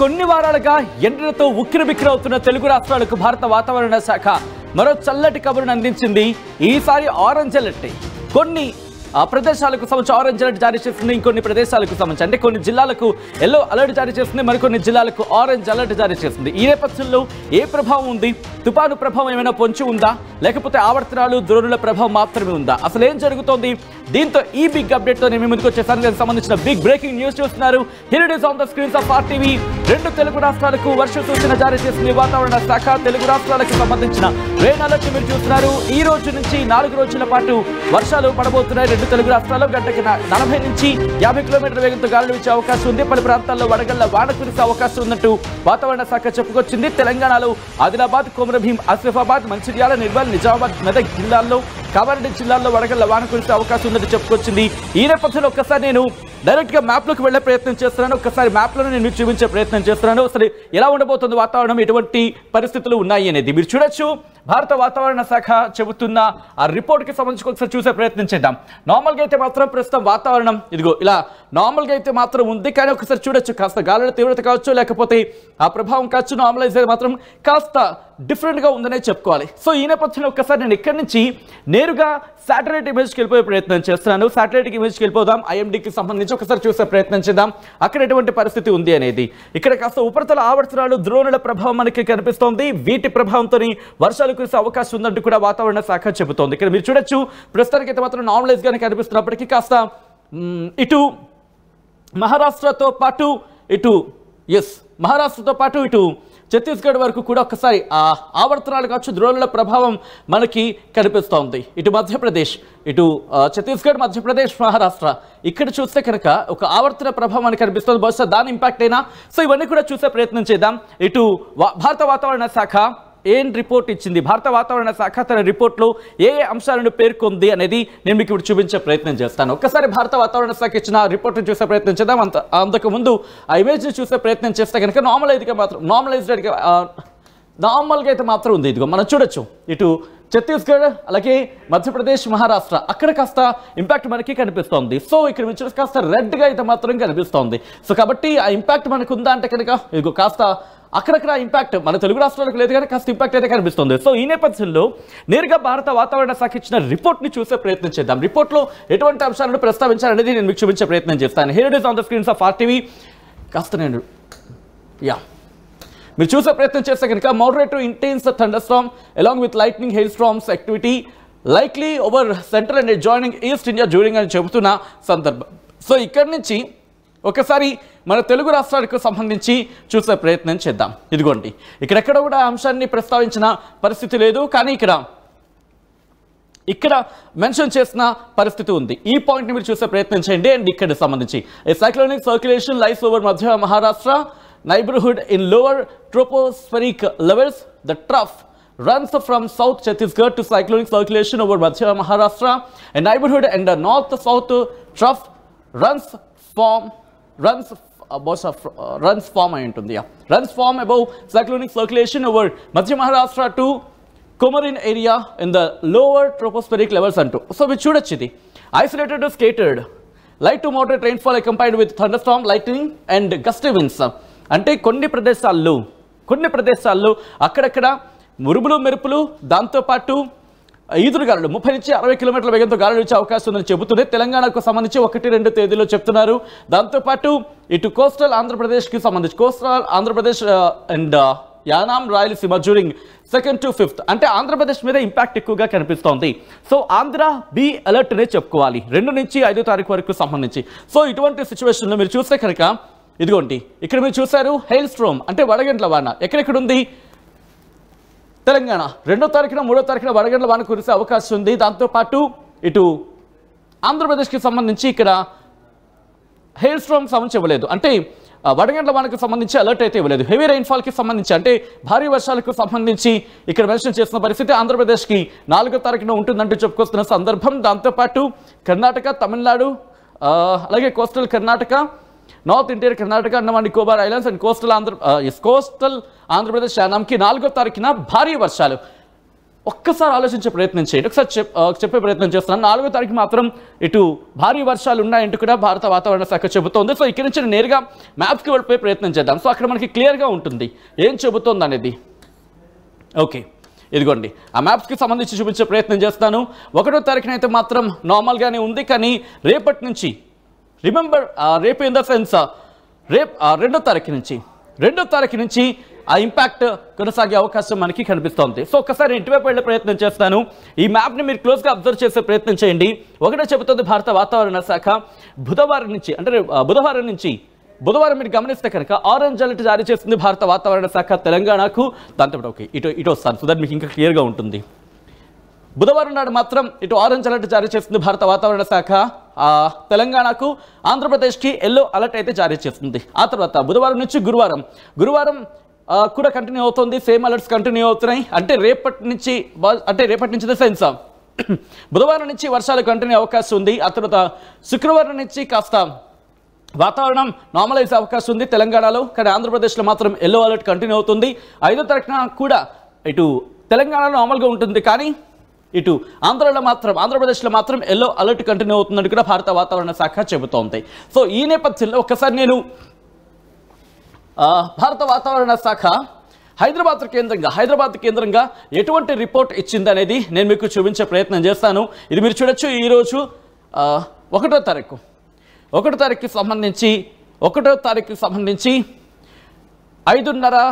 కొన్ని వారాలుగా ఎండలతో ఉక్కిరిబిక్కిరవుతున్న తెలుగు రాష్ట్రాలకు భారత వాతావరణ శాఖ మరో చల్లటి కబురును అందించింది. ఈసారి ఆరెంజ్ అలర్ట్ కొన్ని ప్రదేశాలకు సంబంధించి ఆరెంజ్ అలర్ట్ జారీ చేస్తుంది. ఇంకొన్ని ప్రదేశాలకు సంబంధించి అంటే కొన్ని జిల్లాలకు ఎల్లో అలర్ట్ జారీ చేస్తుంది, మరికొన్ని జిల్లాలకు ఆరెంజ్ అలర్ట్ జారీ చేస్తుంది. ఈ నేపథ్యంలో ఏ ప్రభావం ఉంది? తుపాను ప్రభావం ఏమైనా పొంచి ఉందా, లేకపోతే ఆవర్తనాలు ద్రోణుల ప్రభావం మాత్రమే ఉందా? అసలు ఏం జరుగుతోంది? దీంతో ఈ బిగ్ అప్డేట్తో నేను ముందుకు వచ్చేసాను. దానికి సంబంధించిన బిగ్ బ్రేకింగ్ న్యూస్ చూస్తున్నారు. Here it is on the screens of RTV. రెండు తెలుగు రాష్ట్రాలకు వర్ష సూచన జారీ చేసింది వాతావరణ శాఖ. తెలుగు రాష్ట్రాలకు సంబంధించిన రెయిన్ అలర్ట్ మీరు చూస్తున్నారు. ఈ రోజు నుంచి 4 రోజుల పాటు వర్షాలు పడబోతున్నాయి. రెండు తెలుగు రాష్ట్రాల్లో గంటకి 40 నుంచి 50 కిలోమీటర్ల వేగంతో గాలులు వీచే అవకాశం ఉంది. పలు ప్రాంతాల్లో వడగళ్ల వాన కురిసే అవకాశం ఉన్నట్టు వాతావరణ శాఖ చెప్పుకొచ్చింది. తెలంగాణలో ఆదిలాబాద్, కొమరభీం, ఆసిఫాబాద్, మంచిర్యాల, నిర్మల్, నిజామాబాద్, మెదక్ జిల్లాల్లో, కామారెడ్డి జిల్లాల్లో వడగళ్ల వాన కురిసే అవకాశం ఉందని చెప్పుకొచ్చింది. ఈ నేపథ్యంలో ఒక్కసారి నేను డైరెక్ట్ గా మ్యాప్ లోకి వెళ్లే ప్రయత్నం చేస్తున్నాను. ఒక్కసారి మ్యాప్ లో నేను మీకు చూపించే ప్రయత్నం చేస్తున్నాను. అసలు ఎలా ఉండబోతుంది వాతావరణం, ఎటువంటి పరిస్థితులు ఉన్నాయి అనేది మీరు చూడొచ్చు. భారత వాతావరణ శాఖ చెబుతున్న ఆ రిపోర్ట్ కి సంబంధించి ఒకసారి చూసే ప్రయత్నం చేద్దాం. నార్మల్ గా అయితే మాత్రం ప్రస్తుతం వాతావరణం ఇదిగో ఇలా నార్మల్ గా అయితే మాత్రం ఉంది. కానీ ఒకసారి చూడొచ్చు, కాస్త గాలుల తీవ్రత కావచ్చు, లేకపోతే ఆ ప్రభావం కావచ్చు, నార్మలైజ్ అయితే మాత్రం కాస్త డిఫరెంట్ గా ఉందనే చెప్పుకోవాలి. సో ఈ నేపథ్యంలో ఒక్కసారి నేను ఇక్కడి నుంచి నేరుగా శాటిలైట్ ఇమేజ్కి వెళ్ళిపోయే ప్రయత్నం చేస్తున్నాను. శాటిలైట్ ఇమేజ్కి వెళ్ళిపోదాం. ఐఎండీకి సంబంధించి ఒకసారి చూసే ప్రయత్నం చేద్దాం అక్కడ ఎటువంటి పరిస్థితి ఉంది అనేది. ఇక్కడ కాస్త ఉపరితల ఆవర్తనాలు ద్రోణుల ప్రభావం మనకి కనిపిస్తోంది. వీటి ప్రభావంతో వర్షాలు కురిసే అవకాశం ఉందంటూ కూడా వాతావరణ శాఖ చెబుతోంది. ఇక్కడ మీరు చూడొచ్చు, ప్రస్తుతానికి అయితే మాత్రం నార్మలైజ్ గానే కనిపిస్తున్నప్పటికీ కాస్త ఇటు మహారాష్ట్రతో పాటు ఇటు ఛత్తీస్గఢ్ వరకు కూడా ఒక్కసారి ఆవర్తనాలు కావచ్చు, ద్రోణుల ప్రభావం మనకి కనిపిస్తోంది. ఇటు మధ్యప్రదేశ్, ఇటు ఛత్తీస్గఢ్, మధ్యప్రదేశ్, మహారాష్ట్ర ఇక్కడ చూస్తే కనుక ఒక ఆవర్తన ప్రభావం మనకి కనిపిస్తుంది. బహుశా దాని ఇంపాక్ట్ అయినా. సో ఇవన్నీ కూడా చూసే ప్రయత్నం చేద్దాం. ఇటు భారత వాతావరణ శాఖ ఏం రిపోర్ట్ ఇచ్చింది, భారత వాతావరణ శాఖ తన రిపోర్ట్లో ఏ అంశాలను పేర్కొంది అనేది నేను మీకు ఇప్పుడు చూపించే ప్రయత్నం చేస్తాను. ఒక్కసారి భారత వాతావరణ శాఖ ఇచ్చిన రిపోర్ట్ని చూసే ప్రయత్నం చేద్దాం. అంతకుముందు ఆ ఇమేజ్ని చూసే ప్రయత్నం చేస్తే కనుక నార్మల్గా అయితే మాత్రం ఉంది. ఇదిగో మనం చూడొచ్చు, ఇటు ఛత్తీస్గఢ్, అలాగే మధ్యప్రదేశ్, మహారాష్ట్ర అక్కడ కాస్త ఇంపాక్ట్ మనకి కనిపిస్తోంది. సో ఇక్కడ నుంచి కాస్త రెడ్గా అయితే మాత్రం కనిపిస్తోంది. సో కాబట్టి ఆ ఇంపాక్ట్ మనకు ఉందా అంటే కనుక ఇదిగో కాస్త అక్కడక్కడ ఇంపాక్ట్ మన తెలుగు రాష్ట్రాలకు లేదు, కానీ కాస్త ఇంపాక్ట్ అయితే కనిపిస్తుంది. సో ఈ నేపథ్యంలో నేరుగా భారత వాతావరణ శాఖ ఇచ్చిన రిపోర్ట్ని చూసే ప్రయత్నం చేద్దాం. రిపోర్ట్లో ఎటువంటి అంశాలను ప్రస్తావించాలనేది నేను మీకు చూపించే ప్రయత్నం చేస్తాను. Here it is on the screens of RTV. కాస్త నేను మీరు చూసే ప్రయత్నం చేస్తే కనుక moderate to intense thunderstorm along with lightning hail storms activity likely over central and joining east India during అని చెబుతున్న సందర్భం. సో ఇక్కడి నుంచి ఒకసారి మన తెలుగు రాష్ట్రాలకు సంబంధించి చూసే ప్రయత్నం చేద్దాం. ఇదిగోండి, ఇక్కడెక్కడ కూడా అంశాన్ని ప్రస్తావించిన పరిస్థితి లేదు, కానీ ఇక్కడ మెన్షన్ చేసిన పరిస్థితి ఉంది. ఈ పాయింట్ని మీరు చూసే ప్రయత్నం చేయండి. అండ్ ఇక్కడ సంబంధించి సైక్లోనిక్ సర్క్యులేషన్ లైస్ ఓవర్ మధ్య Maharashtra neighborhood in lower tropospheric levels. The trough runs from South Chhattisgarh to cyclonic circulation over Madhya Maharashtra. A neighborhood and the north-south trough runs form above cyclonic circulation over Madhya Maharashtra to Komarin area in the lower tropospheric levels antu. So we చూడొచ్చు, ఇది isolated to scattered light to moderate rainfall accompanied with thunderstorm, lightning and gusty winds. అంటే కొన్ని ప్రదేశాల్లో అక్కడక్కడ మురుములు మెరుపులు, దాంతోపాటు ఈదురుగాలులు 30 నుంచి 60 కిలోమీటర్ల వేగంతో గాలులు వచ్చే అవకాశం ఉందని చెబుతుంది. తెలంగాణకు సంబంధించి 1-2 తేదీలో చెప్తున్నారు. దాంతోపాటు ఇటు కోస్టల్ ఆంధ్రప్రదేశ్కి సంబంధించి coastal Andhra Pradesh and Yanam, Rayalaseema during 2nd to 5th అంటే ఆంధ్రప్రదేశ్ మీద ఇంపాక్ట్ ఎక్కువగా కనిపిస్తోంది. సో ఆంధ్ర బి అలర్ట్ అనే చెప్పుకోవాలి 2 నుంచి 5వ తారీఖు వరకు సంబంధించి. సో ఇటువంటి సిచ్యువేషన్లో మీరు చూస్తే కనుక ఇదిగోండి, ఇక్కడ మీరు చూసారు హెయిల్ స్ట్రోమ్ అంటే వడగండ్ల వాన ఎక్కడెక్కడ ఉంది. తెలంగాణ 2వ తారీఖున 3వ తారీఖున వడగండ్ల వాన కురిసే అవకాశం ఉంది. దాంతోపాటు ఇటు ఆంధ్రప్రదేశ్కి సంబంధించి ఇక్కడ హెయిల్ స్ట్రోమ్ సంబంధించి ఇవ్వలేదు, అంటే వడగండ్ల వానకు సంబంధించి అలర్ట్ అయితే ఇవ్వలేదు. హెవీ రైన్ఫాల్కి సంబంధించి అంటే భారీ వర్షాలకు సంబంధించి ఇక్కడ మెన్షన్ చేసిన పరిస్థితి ఆంధ్రప్రదేశ్కి 4వ తారీఖున ఉంటుందంటూ చెప్పుకొస్తున్న సందర్భం. దాంతోపాటు కర్ణాటక, తమిళనాడు, అలాగే coastal Karnataka, north interior Karnataka, Andaman Nicobar islands and coastal Andhra Pradesh యానాంకి 4వ తారీఖున భారీ వర్షాలు. ఒక్కసారి ఆలోచించే ప్రయత్నం చేయండి. ఒకసారి చెప్పే ప్రయత్నం చేస్తున్నాను. 4వ తారీఖు మాత్రం ఇటు భారీ వర్షాలు ఉన్నాయంటూ కూడా భారత వాతావరణ శాఖ చెబుతోంది. సో ఇక్కడి నుంచి నేరుగా మ్యాప్కి వెళ్ళిపోయే ప్రయత్నం చేద్దాం. సో అక్కడ మనకి క్లియర్గా ఉంటుంది ఏం చెబుతోంది అనేది. ఓకే, ఇదిగోండి ఆ మ్యాప్స్కి సంబంధించి చూపించే ప్రయత్నం చేస్తాను. 1వ తారీఖున అయితే మాత్రం నార్మల్గానే ఉంది, కానీ రేపటి నుంచి రిమెంబర్ రేపు ఇన్ ద సెన్స్ రేపు 2వ తారీఖు నుంచి ఆ ఇంపాక్ట్ కొనసాగే అవకాశం మనకి కనిపిస్తోంది. సో ఒక్కసారి ఇంటివైపు వెళ్ళే ప్రయత్నం చేస్తాను. ఈ మ్యాప్ని మీరు క్లోజ్గా అబ్జర్వ్ చేసే ప్రయత్నం చేయండి. ఒకటే చెబుతుంది భారత వాతావరణ శాఖ, బుధవారం నుంచి అంటే బుధవారం మీరు గమనిస్తే కనుక ఆరెంజ్ అలర్ట్ జారీ చేస్తుంది భారత వాతావరణ శాఖ తెలంగాణకు. దాంతో ఓకే ఇటు వస్తాను సో దట్ మీకు ఇంకా క్లియర్గా ఉంటుంది. బుధవారం నాడు మాత్రం ఇటు ఆరెంజ్ అలర్ట్ జారీ చేస్తుంది భారత వాతావరణ శాఖ తెలంగాణకు, ఆంధ్రప్రదేశ్కి ఎల్లో అలర్ట్ అయితే జారీ చేస్తుంది. ఆ తర్వాత బుధవారం నుంచి గురువారం కూడా కంటిన్యూ అవుతుంది. సేమ్ అలర్ట్స్ కంటిన్యూ అవుతున్నాయి. అంటే రేపటి నుంచి ద సెన్స్ బుధవారం నుంచి వర్షాలు కంటిన్యూ అవకాశం ఉంది. ఆ తర్వాత శుక్రవారం నుంచి కాస్త వాతావరణం నార్మలైజ్ అవకాశం ఉంది తెలంగాణలో, కానీ ఆంధ్రప్రదేశ్లో మాత్రం ఎల్లో అలర్ట్ కంటిన్యూ అవుతుంది. 5వ తారీఖున కూడా ఇటు తెలంగాణలో నార్మల్గా ఉంటుంది, కానీ ఇటు ఆంధ్రప్రదేశ్లో మాత్రం ఎల్లో అలర్ట్ కంటిన్యూ అవుతుందని కూడా భారత వాతావరణ శాఖ చెబుతోంది. సో ఈ నేపథ్యంలో ఒక్కసారి నేను భారత వాతావరణ శాఖ హైదరాబాద్ కేంద్రంగా ఎటువంటి రిపోర్ట్ ఇచ్చింది అనేది నేను మీకు చూపించే ప్రయత్నం చేస్తాను. ఇది మీరు చూడొచ్చు. ఈరోజు 1వ తారీఖుకి సంబంధించి 5:30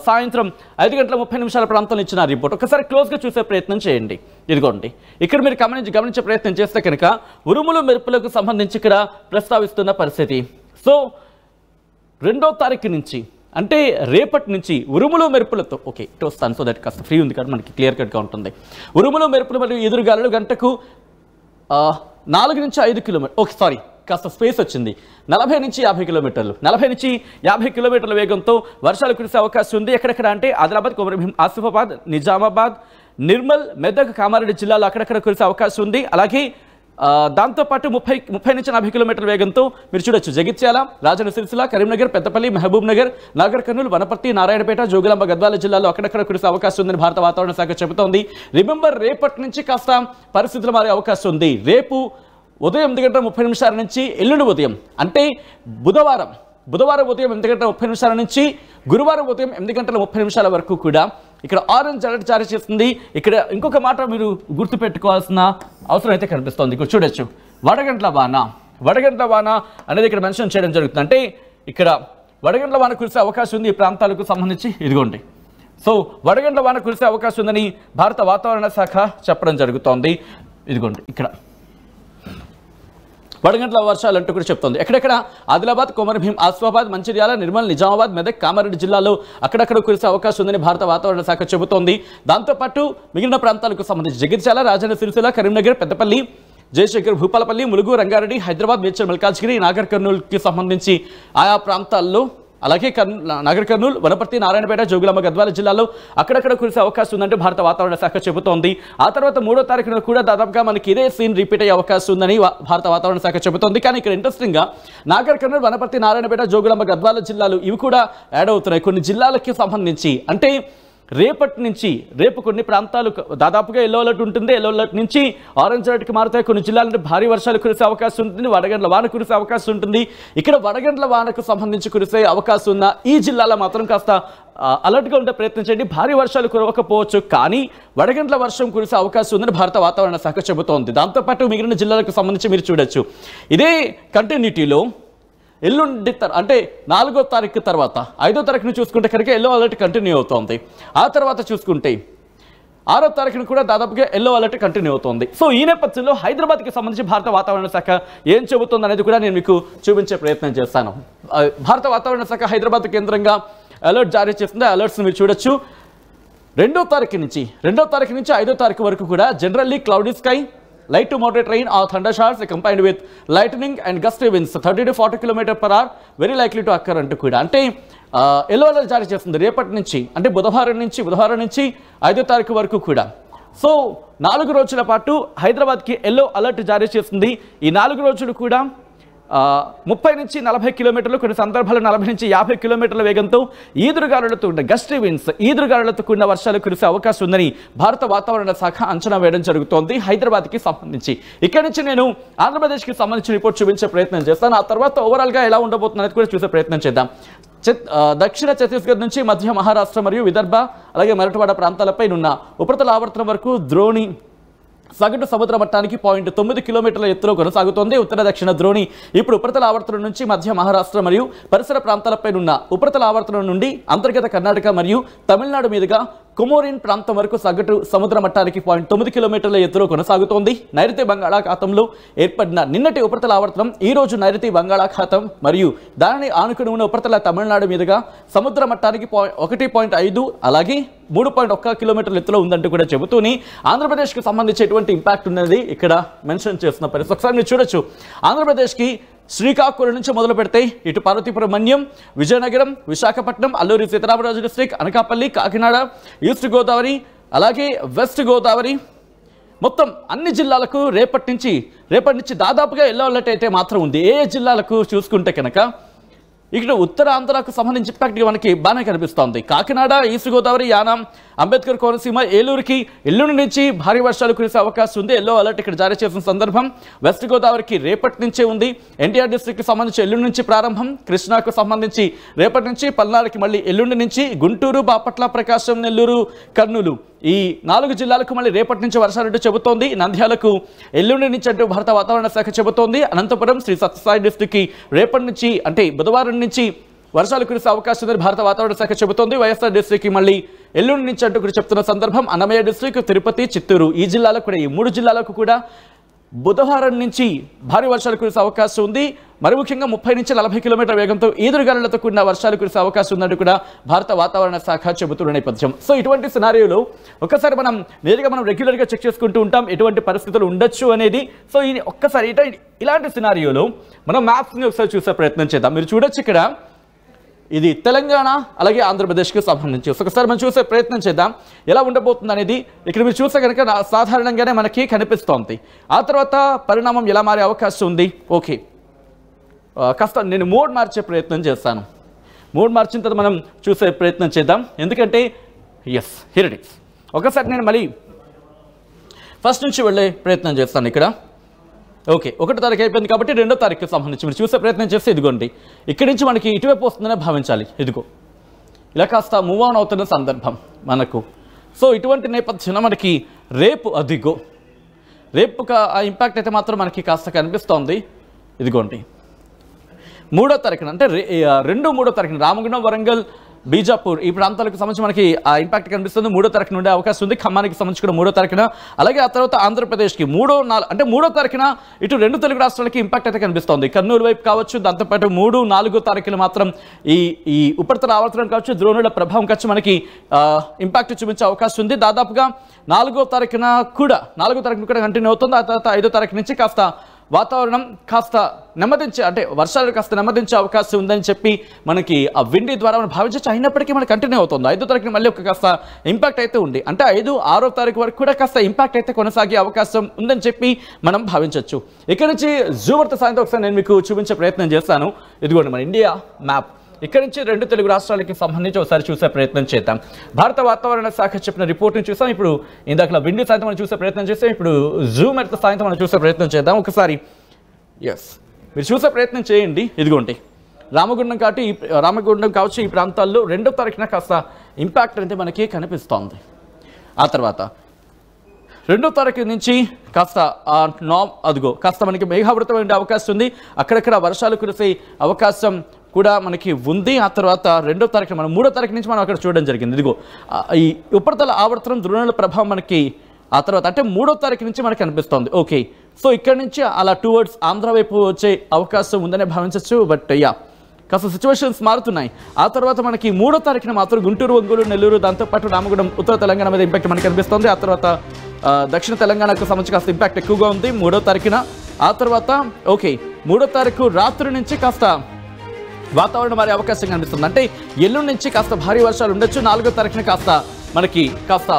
సాయంత్రం 5:30 ప్రాంతంలో ఇచ్చిన రిపోర్ట్ ఒకసారి క్లోజ్గా చూసే ప్రయత్నం చేయండి. ఇదిగోండి ఇక్కడ మీరు గమనించే ప్రయత్నం చేస్తే కనుక ఉరుములు మెరుపులకు సంబంధించి ఇక్కడ ప్రస్తావిస్తున్న పరిస్థితి. సో 2వ తారీఖు నుంచి అంటే రేపటి నుంచి ఉరుములు మెరుపులతో ఓకే ఇటు వస్తాను సో దట్ కాస్త ఫ్రీ ఉంది కాబట్టి మనకి క్లియర్ కట్గా ఉంటుంది. ఉరుములు మెరుపులు మరియు ఎదురుగాలులు గంటకు 4 నుంచి 5 కిలోమీటర్ ఓకే సారీ కాస్త స్పేస్ వచ్చింది 40 నుంచి 50 కిలోమీటర్ల వేగంతో వర్షాలు కురిసే అవకాశం ఉంది. ఎక్కడెక్కడ అంటే ఆదిలాబాద్, కొమరంభీం, ఆసిఫాబాద్, నిజామాబాద్, నిర్మల్, మెదక్, కామారెడ్డి జిల్లాలో అక్కడక్కడ కురిసే అవకాశం ఉంది. అలాగే దాంతోపాటు 30 నుంచి 40 కిలోమీటర్ల వేగంతో మీరు చూడొచ్చు జగిత్యాల, రాజన్న సిరిసిల్ల, కరీంనగర్, పెద్దపల్లి, మహబూబ్ నగర్, నాగర్ కర్నూలు, వనపర్తి, నారాయణపేట, జోగులాంబ, గద్వాల జిల్లాలో అక్కడక్కడ కురిసే అవకాశం ఉందని భారత వాతావరణ శాఖ చెబుతోంది. రిమెంబర్ రేపటి నుంచి కాస్త పరిస్థితులు మారే అవకాశం ఉంది. రేపు ఉదయం 8:30 నుంచి ఎల్లుండి ఉదయం అంటే బుధవారం ఉదయం 8:30 నుంచి గురువారం ఉదయం 8:30 వరకు కూడా ఇక్కడ ఆరెంజ్ అలర్ట్ జారీ చేస్తుంది. ఇక్కడ ఇంకొక మాట మీరు గుర్తుపెట్టుకోవాల్సిన అవసరం అయితే కనిపిస్తోంది. ఇక్కడ చూడొచ్చు వడగండ్ల వాన అనేది ఇక్కడ మెన్షన్ చేయడం జరుగుతుంది. అంటే ఇక్కడ వడగండ్ల వాన కురిసే అవకాశం ఉంది ఈ ప్రాంతాలకు సంబంధించి. ఇదిగోండి సో వడగండ్ల వాన కురిసే అవకాశం ఉందని భారత వాతావరణ శాఖ చెప్పడం జరుగుతోంది. ఇదిగోండి ఇక్కడ వడగండ్ల వర్షాలు అంటూ కూడా చెప్తోంది. ఎక్కడెక్కడ ఆదిలాబాద్, కొమరంభీం, ఆసిఫాబాద్, మంచిర్యాల, నిర్మల్, నిజామాబాద్, మెదక్, కామారెడ్డి జిల్లాలో అక్కడక్కడ కురిసే అవకాశం ఉందని భారత వాతావరణ శాఖ చెబుతోంది. దాంతోపాటు మిగిలిన ప్రాంతాలకు సంబంధించి జగిత్యాల, రాజన్న సిరిసిల్ల, కరీంనగర్, పెద్దపల్లి, జయశంకర్, భూపాలపల్లి, ములుగు, రంగారెడ్డి, హైదరాబాద్, మేడ్చల్, మల్కాజ్గిరి, నాగర్ కర్నూలుకి సంబంధించి ఆయా ప్రాంతాల్లో అలాగే నాగర్ కర్నూలు, వనపర్తి, నారాయణపేట, జోగులాంబ, గద్వాల జిల్లాలో అక్కడక్కడ కురిసే అవకాశం ఉందంటే భారత వాతావరణ శాఖ చెబుతోంది. ఆ తర్వాత 3వ తారీఖున కూడా దాదాపుగా మనకి ఇదే సీన్ రిపీట్ అయ్యే అవకాశం ఉందని భారత వాతావరణ శాఖ చెబుతోంది. కానీ ఇక్కడ ఇంట్రెస్టింగ్గా నాగర్ కర్నూలు, వనపర్తి, నారాయణపేట, జోగులాంబ, గద్వాల జిల్లాలు ఇవి కూడా యాడ్ అవుతున్నాయి. కొన్ని జిల్లాలకి సంబంధించి అంటే రేపు కొన్ని ప్రాంతాలు దాదాపుగా ఎల్లో అలర్ట్ ఉంటుంది. ఎల్లో అలర్ట్ నుంచి ఆరెంజ్ అలర్ట్కి మారుతాయి. కొన్ని జిల్లాలంటే భారీ వర్షాలు కురిసే అవకాశం ఉంటుంది. వడగండ్ల వాన కురిసే అవకాశం ఉంటుంది. ఇక్కడ వడగండ్ల వానకు సంబంధించి కురిసే అవకాశం ఉన్న ఈ జిల్లాలో మాత్రం కాస్త అలర్ట్గా ఉండే ప్రయత్నం చేయండి. భారీ వర్షాలు కురవకపోవచ్చు, కానీ వడగండ్ల వర్షం కురిసే అవకాశం ఉందని భారత వాతావరణ శాఖ చెబుతోంది. దాంతోపాటు మిగిలిన జిల్లాలకు సంబంధించి మీరు చూడొచ్చు ఇదే కంటిన్యూటీలో ఎల్లుండి అంటే 4వ తారీఖు తర్వాత 5వ తారీఖును చూసుకుంటే కనుక ఎల్లో అలర్ట్ కంటిన్యూ అవుతోంది. ఆ తర్వాత చూసుకుంటే 6వ తారీఖున కూడా దాదాపుగా ఎల్లో అలర్ట్ కంటిన్యూ అవుతోంది. సో ఈ నేపథ్యంలో హైదరాబాద్కి సంబంధించి భారత వాతావరణ శాఖ ఏం చెబుతుంది అనేది కూడా నేను మీకు చూపించే ప్రయత్నం చేస్తాను. భారత వాతావరణ శాఖ హైదరాబాద్ కేంద్రంగా అలర్ట్ జారీ చేస్తుంది. అలర్ట్స్ మీరు చూడొచ్చు. 2వ తారీఖు నుంచి 5వ తారీఖు వరకు కూడా generally cloudy sky, light to moderate rain or thunder showers combined with lightning and gusty winds 30 to 40 km/h very likely to occur అంటూ కూడా అంటే ఎల్లో అలర్ట్ జారీ చేస్తుంది రేపటి నుంచి అంటే బుధవారం నుంచి 5వ తారీఖు వరకు కూడా. సో 4 రోజుల పాటు హైదరాబాద్కి ఎల్లో అలర్ట్ జారీ చేస్తుంది. ఈ 4 రోజులు కూడా 30 నుంచి 40 కిలోమీటర్లు, కొన్ని సందర్భాల్లో 40 నుంచి 50 కిలోమీటర్ల వేగంతో ఈదురుగాలులతో గస్టీ విండ్స్, ఈదురుగాలులతో కూడిన వర్షాలు కురిసే అవకాశం ఉందని భారత వాతావరణ శాఖ అంచనా వేయడం జరుగుతోంది హైదరాబాద్కి సంబంధించి. ఇక్కడి నుంచి నేను ఆంధ్రప్రదేశ్కి సంబంధించిన రిపోర్ట్ చూపించే ప్రయత్నం చేస్తాను. ఆ తర్వాత ఓవరాల్గా ఎలా ఉండబోతుంది అనేది కూడా చూసే ప్రయత్నం చేద్దాం. దక్షిణ ఛత్తీస్గఢ్ నుంచి మధ్య మహారాష్ట్ర మరియు విదర్భ అలాగే మరాఠవాడ ప్రాంతాలపై ఉన్న ఉపరితల ఆవర్తనం వరకు ద్రోణి సగటు సముద్ర మట్టానికి 0.9 కిలోమీటర్ల ఎత్తులో కొనసాగుతోంది. ఉత్తర దక్షిణ ద్రోణి ఇప్పుడు ఉపరితల ఆవర్తనం నుంచి మధ్య మహారాష్ట్ర మరియు పరిసర ప్రాంతాలపై ఉన్న ఉపరితల ఆవర్తనం నుండి అంతర్గత కర్ణాటక మరియు తమిళనాడు మీదుగా కొమోరిన్ ప్రాంతం వరకు సగటు సముద్ర మట్టానికి 0.9 కిలోమీటర్ల ఎత్తులో కొనసాగుతోంది. నైరుతి బంగాళాఖాతంలో ఏర్పడిన నిన్నటి ఉపరితల ఆవర్తనం ఈ రోజు నైరుతి బంగాళాఖాతం మరియు దానిని ఆనుకుని ఉన్న ఉపరితల తమిళనాడు మీదుగా సముద్ర మట్టానికి 1.5 అలాగే 3.1 కిలోమీటర్ల ఎత్తులో ఉందంటూ కూడా చెబుతూనే ఆంధ్రప్రదేశ్కి సంబంధించేటువంటి ఇంపాక్ట్ ఉన్నది ఇక్కడ మెన్షన్ చేస్తున్న పరిస్థితి. ఒకసారి మీరు చూడొచ్చు, ఆంధ్రప్రదేశ్కి శ్రీకాకుళం నుంచి మొదలు పెడితే ఇటు పార్వతీపురం మన్యం, విజయనగరం, విశాఖపట్నం, అల్లూరి సీతారామరాజు డిస్ట్రిక్ట్, అనకాపల్లి, కాకినాడ, ఈస్ట్ గోదావరి అలాగే వెస్ట్ గోదావరి మొత్తం అన్ని జిల్లాలకు రేపటి నుంచి దాదాపుగా ఎల్లో అలర్ట్ అయితే మాత్రం ఉంది. ఏ జిల్లాలకు చూసుకుంటే కనుక ఇక్కడ ఉత్తర ఆంధ్రాకు సంబంధించి ఇంపాక్ట్ మనకి బాగానే కనిపిస్తోంది. కాకినాడ, ఈస్ట్ గోదావరి, యానాం, అంబేద్కర్ కోనసీమ, ఏలూరుకి ఎల్లుండి నుంచి భారీ వర్షాలు కురిసే అవకాశం ఉంది. ఎల్లో అలర్ట్ ఇక్కడ జారీ చేసిన సందర్భం. వెస్ట్ గోదావరికి రేపటి నుంచే ఉంది. ఎన్టీఆర్ డిస్ట్రిక్ట్కి సంబంధించి ఎల్లుండి నుంచి ప్రారంభం. కృష్ణాకు సంబంధించి రేపటి నుంచి, పల్నాడుకి మళ్ళీ ఎల్లుండి నుంచి, గుంటూరు, బాపట్ల, ప్రకాశం, నెల్లూరు, కర్నూలు ఈ 4 జిల్లాలకు మళ్ళీ రేపటి నుంచి వర్షాలంటూ చెబుతోంది. నంద్యాలకు ఎల్లుండి నుంచి అంటూ భారత వాతావరణ శాఖ చెబుతోంది. అనంతపురం, శ్రీ సత్యసాయి డిస్ట్రిక్ట్కి రేపటి నుంచి అంటే బుధవారం నుంచి వర్షాలు కురిసే అవకాశం ఉందని భారత వాతావరణ శాఖ చెబుతోంది. వైఎస్ఆర్ డిస్ట్రిక్ట్కి మళ్ళీ ఎల్లుండి నుంచి అంటూ కూడా చెప్తున్న సందర్భం. అన్నమయ్య డిస్ట్రిక్ట్, తిరుపతి, చిత్తూరు ఈ జిల్లాలకు కూడా, ఈ 3 జిల్లాలకు కూడా బుధవారం నుంచి భారీ వర్షాలు కురిసే అవకాశం ఉంది. మరి ముఖ్యంగా 30 నుంచి 40 కిలోమీటర్ల వేగంతో ఈదురుగాలులతో కూడిన వర్షాలు కురిసే అవకాశం ఉందంటూ కూడా భారత వాతావరణ శాఖ చెబుతున్న నేపథ్యం. సో ఇటువంటి సినారియోలో ఒకసారి మనం నేరుగా రెగ్యులర్గా చెక్ చేసుకుంటూ ఉంటాం ఎటువంటి పరిస్థితులు ఉండొచ్చు అనేది. సో ఒక్కసారి ఇలాంటి సినారియోలో మనం మ్యాప్స్ని ఒకసారి చూసే ప్రయత్నం చేద్దాం. మీరు చూడొచ్చు ఇక్కడ ఇది తెలంగాణ అలాగే ఆంధ్రప్రదేశ్కి సంబంధించి. ఒకసారి మనం చూసే ప్రయత్నం చేద్దాం ఎలా ఉండబోతుంది అనేది. ఇక్కడ మీరు చూస్తే కనుక సాధారణంగానే మనకి కనిపిస్తోంది. ఆ తర్వాత పరిణామం ఎలా మారే అవకాశం ఉంది. ఓకే, కాస్త నేను మోడ్ మార్చే ప్రయత్నం చేస్తాను. మోడ్ మార్చిన తర్వాత మనం చూసే ప్రయత్నం చేద్దాం. ఎందుకంటే ఎస్ హియర్ ఇట్ ఈస్. ఒకసారి నేను మళ్ళీ ఫస్ట్ నుంచి వెళ్ళే ప్రయత్నం చేస్తాను. ఇక్కడ ఓకే, 1వ తారీఖు అయిపోయింది కాబట్టి 2వ తారీఖుకి సంబంధించి మీరు చూసే ప్రయత్నం చేస్తే ఇదిగోండి ఇక్కడి నుంచి మనకి ఇటువైపు వస్తుందనే భావించాలి. ఇదిగో ఇలా కాస్త మూవ్ ఆన్ అవుతున్న సందర్భం మనకు. సో ఇటువంటి నేపథ్యంలో మనకి రేపు ఆ ఇంపాక్ట్ అయితే మాత్రం మనకి కాస్త కనిపిస్తోంది. ఇదిగోండి 3వ తారీఖున అంటే 2-3వ తారీఖున రామగుండం, వరంగల్, బీజాపూర్ ఈ ప్రాంతాలకు సంబంధించి మనకి ఆ ఇంపాక్ట్ కనిపిస్తుంది. 3వ తారీఖున ఉండే అవకాశం ఉంది. ఖమ్మానికి సంబంధించి కూడా 3వ తారీఖున, అలాగే ఆ తర్వాత ఆంధ్రప్రదేశ్కి 3వ తారీఖున ఇటు 2 తెలుగు రాష్ట్రాలకి ఇంపాక్ట్ అయితే కనిపిస్తుంది. కర్నూలు వైపు కావచ్చు, దాంతోపాటు 3-4 తారీఖులు మాత్రం ఈ ఉపరితల ఆవర్తనం కావచ్చు, ద్రోణుల ప్రభావం కావచ్చు మనకి ఇంపాక్ట్ చూపించే అవకాశం ఉంది. దాదాపుగా 4వ తారీఖున కూడా కంటిన్యూ అవుతుంది. ఆ తర్వాత 5వ తారీఖు నుంచి కాస్త వాతావరణం కాస్త నెమ్మదించే అంటే వర్షాలు కాస్త నెమ్మదించే అవకాశం ఉందని చెప్పి మనకి ఆ విండి ద్వారా మనం భావించవచ్చు. అయినప్పటికీ మనకు కంటిన్యూ అవుతుంది. 5వ తారీఖున మళ్ళీ ఒక కాస్త ఇంపాక్ట్ అయితే ఉంది. అంటే 5-6వ తారీఖు వరకు కూడా కాస్త ఇంపాక్ట్ అయితే కొనసాగే అవకాశం ఉందని చెప్పి మనం భావించవచ్చు. ఇక్కడ నుంచి జూవర్త సాయంత్రం ఒకసారి నేను మీకు చూపించే ప్రయత్నం చేస్తాను. ఇదిగోండి మన ఇండియా మ్యాప్. ఇక్కడ నుంచి 2 తెలుగు రాష్ట్రాలకి సంబంధించి ఒకసారి చూసే ప్రయత్నం చేద్దాం. భారత వాతావరణ శాఖ చెప్పిన రిపోర్ట్ని చూసాం. ఇప్పుడు ఇందాక విండి సాయంత్రం మనం చూసే ప్రయత్నం చేస్తాం. ఇప్పుడు జూమ్ ఎర్త్ సాయంత్రం మనం చూసే ప్రయత్నం చేద్దాం. ఒకసారి ఎస్ మీరు చూసే ప్రయత్నం చేయండి. ఇదిగోండి రామగుండం కావచ్చు ఈ ప్రాంతాల్లో 2వ తారీఖున కాస్త ఇంపాక్ట్ అంటే మనకి కనిపిస్తోంది. ఆ తర్వాత 2వ తారీఖు నుంచి కాస్త కాస్త మనకి మేఘావృతం ఉండే అవకాశం ఉంది. అక్కడక్కడ వర్షాలు కురిసే అవకాశం కూడా మనకి ఉంది. ఆ తర్వాత 2వ తారీఖున మనం 3వ తారీఖు నుంచి మనం అక్కడ చూడడం జరిగింది. ఇదిగో ఈ ఉపరితల ఆవర్తనం ద్రోణుల ప్రభావం మనకి ఆ తర్వాత అంటే 3వ తారీఖు నుంచి మనకి కనిపిస్తోంది. ఓకే, సో ఇక్కడ నుంచి అలా టువర్డ్స్ ఆంధ్ర వైపు వచ్చే అవకాశం ఉందనే భావించవచ్చు. బట్ కాస్త సిచ్యువేషన్స్ మారుతున్నాయి. ఆ తర్వాత మనకి 3వ తారీఖున మాత్రం గుంటూరు, ఒంగోలు, నెల్లూరు, దాంతోపాటు రామగుండం, ఉత్తర తెలంగాణ మీద ఇంపాక్ట్ మనకి కనిపిస్తుంది. ఆ తర్వాత దక్షిణ తెలంగాణకు సంబంధించి కాస్త ఇంపాక్ట్ ఎక్కువగా ఉంది 3వ తారీఖున. ఆ తర్వాత ఓకే 3వ తారీఖు రాత్రి నుంచి కాస్త వాతావరణం మారే అవకాశం కనిపిస్తుంది. అంటే ఎల్లుండి నుంచి కాస్త భారీ వర్షాలు ఉండొచ్చు. 4వ తారీఖున మనకి కాస్త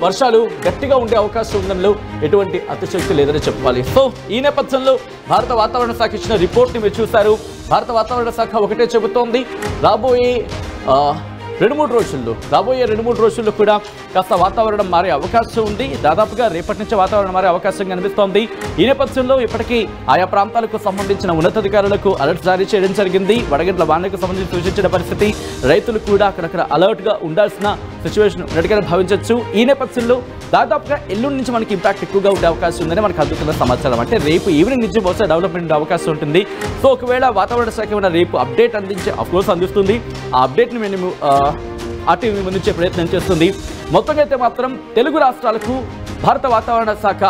వర్షాలు గట్టిగా ఉండే అవకాశం ఉండడంలో ఎటువంటి అతిశక్తి లేదని చెప్పాలి. సో ఈ నేపథ్యంలో భారత వాతావరణ శాఖ ఇచ్చిన రిపోర్ట్ని మీరు చూశారు. భారత వాతావరణ శాఖ ఒకటే చెబుతోంది, రాబోయే 2-3 రోజుల్లో కూడా కాస్త వాతావరణం మారే అవకాశం ఉంది. దాదాపుగా రేపటి నుంచి వాతావరణం మారే అవకాశం కనిపిస్తోంది. ఈ నేపథ్యంలో ఇప్పటికీ ఆయా ప్రాంతాలకు సంబంధించిన ఉన్నతాధికారులకు అలర్ట్ జారీ చేయడం జరిగింది. వడగండ్ల వానకు సంబంధించి సూచించిన పరిస్థితి, రైతులు కూడా అక్కడక్కడ అలర్ట్గా ఉండాల్సిన సిచ్యువేషన్ ఉన్నట్టుగా భావించవచ్చు. ఈ నేపథ్యంలో దాదాపుగా ఎల్లుండి నుంచి మనకి ఇంపాక్ట్ ఎక్కువగా ఉండే అవకాశం ఉందని మనకు అందుతున్న సమాచారం. అంటే రేపు ఈవినింగ్ నుంచి బహుశా డెవలప్మెంట్ ఉండే అవకాశం ఉంటుంది. సో ఒకవేళ వాతావరణ శాఖ ఏమైనా రేపు అప్డేట్ అందిస్తుంది. ఆ అప్డేట్ని మేము ఆర్టీవీ ముందుంచే ప్రయత్నం చేస్తుంది. మొత్తంగా అయితే మాత్రం తెలుగు రాష్ట్రాలకు భారత వాతావరణ శాఖ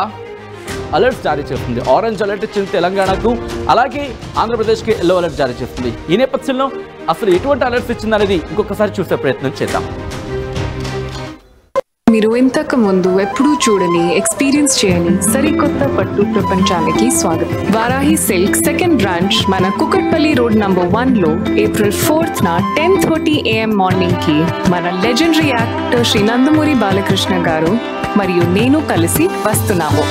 అలర్ట్స్ జారీ చేస్తుంది. ఆరెంజ్ అలర్ట్ ఇచ్చింది తెలంగాణకు, అలాగే ఆంధ్రప్రదేశ్కి ఎల్లో అలర్ట్ జారీ చేస్తుంది. ఈ నేపథ్యంలో అసలు ఎటువంటి అలర్ట్స్ ఇచ్చిందనేది ఇంకొకసారి చూసే ప్రయత్నం చేద్దాం. మీరు ఇంతకు ముందు ఎప్పుడూ చూడని, ఎక్స్పీరియన్స్ చేయని సరికొత్త పట్టు ప్రపంచానికి స్వాగతం. వారాహి సిల్క్ సెకండ్ బ్రాంచ్ మన కుకట్పల్లి రోడ్ నంబర్ 1లో April 4th 10:30 AM మార్నింగ్ కి మన లెజెండరీ యాక్టర్ శ్రీ నందమూరి బాలకృష్ణ గారు మరియు నేను కలిసి వస్తున్నాము.